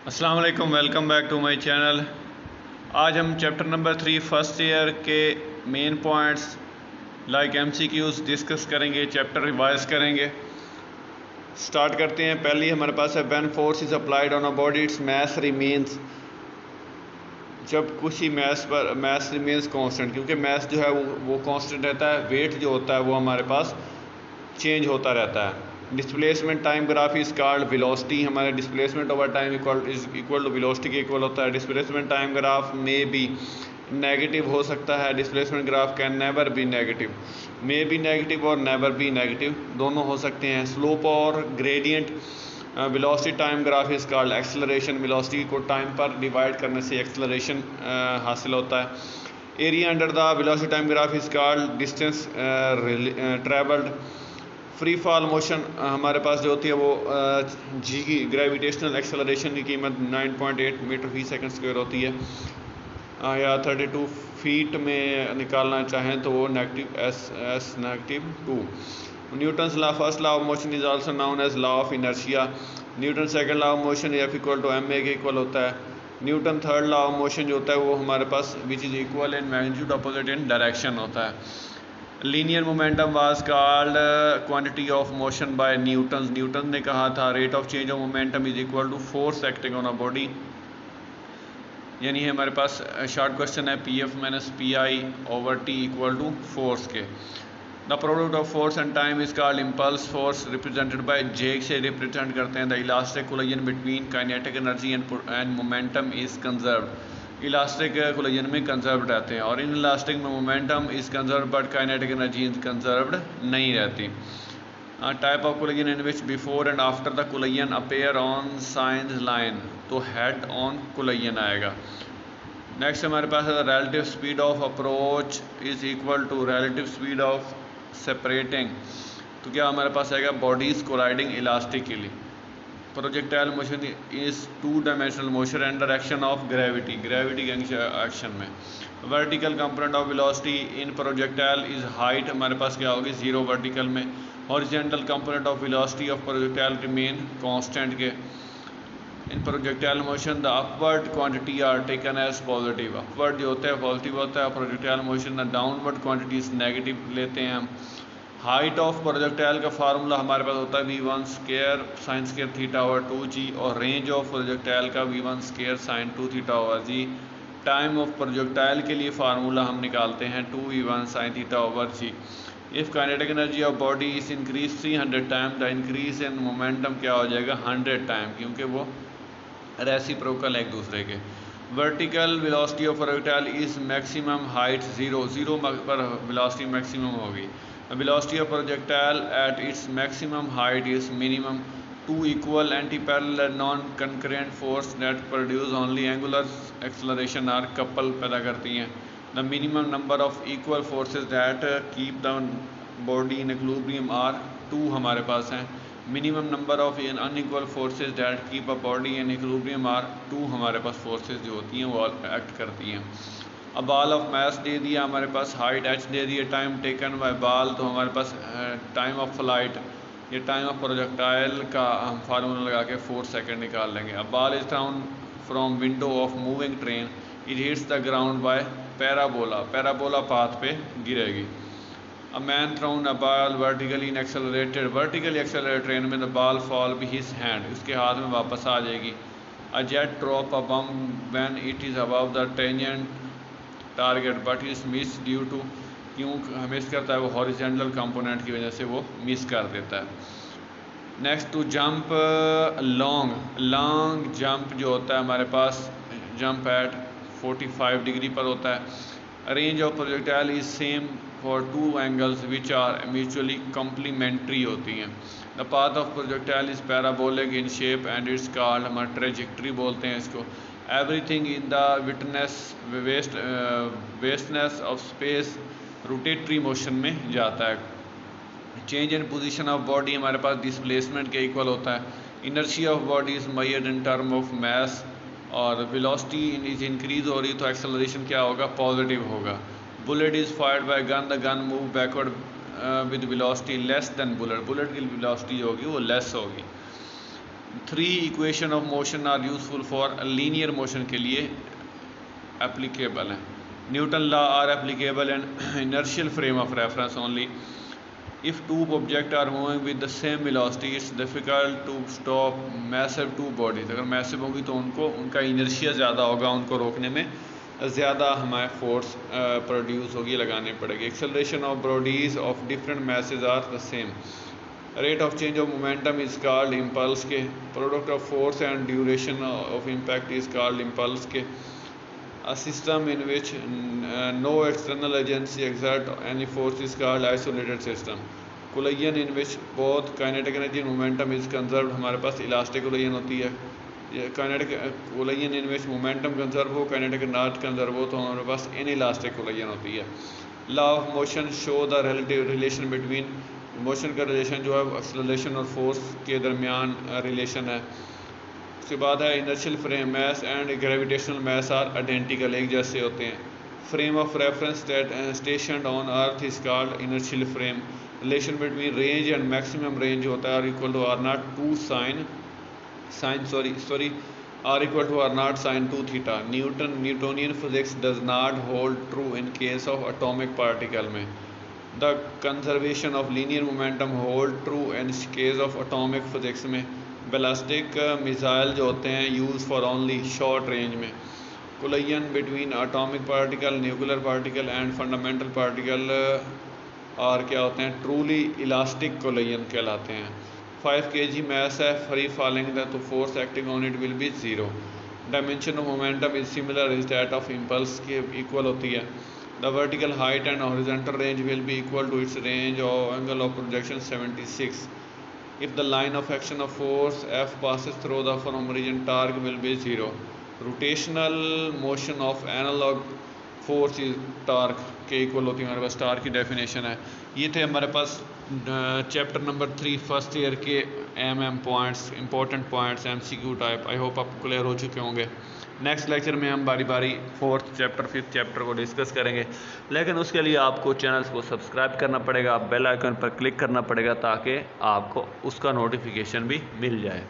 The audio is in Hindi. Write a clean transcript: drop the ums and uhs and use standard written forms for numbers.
अस्सलाम वालेकुम, welcome back to my channel. आज हम चैप्टर नंबर 3 फर्स्ट ईयर के main points like MCQs discuss करेंगे, चैप्टर रिवाइज करेंगे। स्टार्ट करते हैं। पहली हमारे पास है when force is applied on a body its mass remains. जब कुछ ही मास रिमेन्स कांस्टेंट, क्योंकि मास जो है वो कांस्टेंट रहता है, वेट जो होता है वो हमारे पास चेंज होता रहता है। Displacement time graph is called velocity. हमारे displacement over time equal to velocity के इक्वल होता है। डिस्प्लेसमेंट टाइम ग्राफ में भी नेगेटिव हो सकता है। Displacement graph can never be negative, may be negative और नेवर बी नेगेटिव, दोनों हो सकते हैं। स्लोप और gradient velocity time graph is called acceleration. Velocity को टाइम पर डिवाइड करने से एक्सेलरेशन हासिल होता है। Area under the velocity time graph is called distance travelled. Free fall motion हमारे पास जो होती है वो जी की ग्रेविटेशनल एक्सेलरेशन की कीमत 9.8 मीटर फी सेकंड स्क्वायर होती है, या 32 फीट में निकालना चाहें तो वो negative S negative 2। Newton's law first law of motion is also known as law of inertia. Newton second law of motion F equal to M A के इक्वल होता है। Newton third law of motion जो होता है वो हमारे पास which is equal in magnitude opposite in direction होता है। Linear momentum was called quantity of motion by Newton. Newton ने कहा था rate of change of momentum is equal to force acting on a body. यानी हमारे पास शॉर्ट क्वेश्चन है P F minus P I over T equal to force के। The product of force and time is called impulse force represented by J से रिप्रेजेंट करते हैं। The elastic collision between kinetic energy and momentum is conserved. Elastic collision में कंजर्व्ड रहते हैं, और इन इलास्टिक में momentum is conserved but kinetic energy is conserved नहीं रहती। Type of collision in which before and after the collision appear on science line, तो हेड ऑन कोलिजन आएगा। नेक्स्ट हमारे पास है relative speed of approach is equal to relative speed of separating. तो क्या हमारे पास आएगा bodies colliding elastically. Projectile motion is two dimensional motion and direction of gravity, gravity के एक्शन में। Vertical component of velocity in projectile is height, हमारे पास क्या होगी 0 वर्टिकल में। Horizontal component of velocity of projectile remain constant के। In projectile motion the upward quantity are taken as positive. Upward जो होता है पॉजिटिव होता है, projectile motion the downward quantities negative लेते हैं हम। हाइट ऑफ प्रोजेक्टाइल का फार्मूला हमारे पास होता है v1 square sine square theta over 2g, और रेंज ऑफ प्रोजेक्टाइल का v1 square sine 2 theta over g। Time of projectile के लिए फार्मूला हम निकालते हैं 2v1 sine theta over g। If kinetic energy of body is increase 300 time, the increase in momentum क्या हो जाएगा 100 टाइम, क्योंकि वो रेसिप्रोकल एक दूसरे के। Vertical velocity of projectile is maximum height 0 पर वेलोसिटी मैक्सिमम होगी। Velocity of projectile at its maximum height is minimum. Two equal anti-parallel non-concurrent force that produce only angular acceleration are couple पैदा करती हैं। The minimum number of equal forces that keep the body in equilibrium are 2 हमारे पास हैं। Minimum number of unequal forces that keep a body in equilibrium are 2 हमारे पास forces जो होती हैं वो एक्ट करती हैं। अब बॉल ऑफ मास दे दिया हमारे पास, हाइट h दे दिया, टाइम टेकन बाय बॉल, तो हमारे पास टाइम ऑफ फ्लाइट, ये टाइम ऑफ प्रोजेक्टाइल का हम फार्मूला लगा के 4 सेकंड निकाल लेंगे। अब ball is thrown from window of moving train, it hits the ground by parabola, parabola path पे गिरेगी। A man thrown a ball vertically in vertically accelerated train में the ball fall be his hand, उसके हाथ में वापस आ जाएगी। A jet drop a bomb when it is above the tangent target but is miss due to, क्यों मिस करता है वो हॉरिजॉन्टल कंपोनेंट की वजह से वो मिस कर देता है। Next to jump long jump जो होता है हमारे पास जंप एट 45 डिग्री पर होता है। Range of projectile is same for 2 angles which are mutually complementary होती हैं। The path of projectile is parabolic in shape and it's called, हमारा ट्रेजेक्ट्री बोलते हैं इसको। Everything in the vastness of space rotatory motion में जाता है। Change in position of body हमारे पास डिस्प्लेसमेंट के इक्वल होता है। Inertia of body is measured in term of mass, और वेलोसिटी इज इंक्रीज हो रही तो एक्सेलरेशन क्या होगा पॉजिटिव होगा। Bullet is fired by gun, the gun move backward with velocity less than bullet, bullet की वेलोसिटी होगी वो लेस होगी। 3 equation of motion are useful for linear motion के लिए एप्लीकेबल है। Newton law are applicable in inertial frame of reference only. If two object are moving with the same velocity it's difficult to stop massive two bodies. अगर मैसिव होगी तो उनका इनर्शिया ज़्यादा होगा, उनको रोकने में ज़्यादा हमारे फोर्स प्रोड्यूस होगी, लगानी पड़ेगी। Acceleration of bodies of different masses are the same. Rate of change of momentum is called impulse के। Product of force and duration of impact is called impulse के। A system in which no external agency exert any force is called isolated system. Collision in which both kinetic energy and momentum is conserved, हमारे पास इलास्टिक collision होती है। Kinetic collision in which momentum conserve हो, kinetic not conserve हो, तो हमारे पास inelastic collision होती है। Law of motion show the relative relation between motion का रिलेशन जो है acceleration और force के दरमियान रिलेशन है। उसके बाद है inertial frame mass and gravitational mass are identical, एक जैसे होते हैं। Frame of reference that stationed on earth is called inertial frame. Relation between range and maximum range होता है R equal to R naught two sine R equal to R naught sine 2 theta. Newtonian physics does not hold true in case of atomic particle में। The conservation of linear momentum hold true in case of atomic physics में। बैलिस्टिक मिसाइल जो होते हैं use for only short range में। Collision between atomic particle, nuclear particle and fundamental particle और क्या होते हैं, ट्रूली इलास्टिक कोलिजन कहलाते हैं। 5 kg मैस है, फ्री फॉलिंग है तो force acting on it will be 0। Dimension of momentum is similar is that of impulse के इक्वल होती है। The vertical height and horizontal range will be equal to its range और angle of projection 76। If the line of action of force F passes through the from origin, torque will be 0. Rotational motion of analog force is torque के इक्वल होती है। हमारे पास टॉर्क की डेफिनेशन है। ये थे हमारे पास चैप्टर नंबर 3 फर्स्ट ईयर के points, important points MCQ type. I hope आपको क्लियर हो चुके होंगे। नेक्स्ट लेक्चर में हम बारी बारी 4th चैप्टर 5th चैप्टर को डिस्कस करेंगे, लेकिन उसके लिए आपको चैनल्स को सब्सक्राइब करना पड़ेगा, बेल आइकन पर क्लिक करना पड़ेगा ताकि आपको उसका नोटिफिकेशन भी मिल जाए।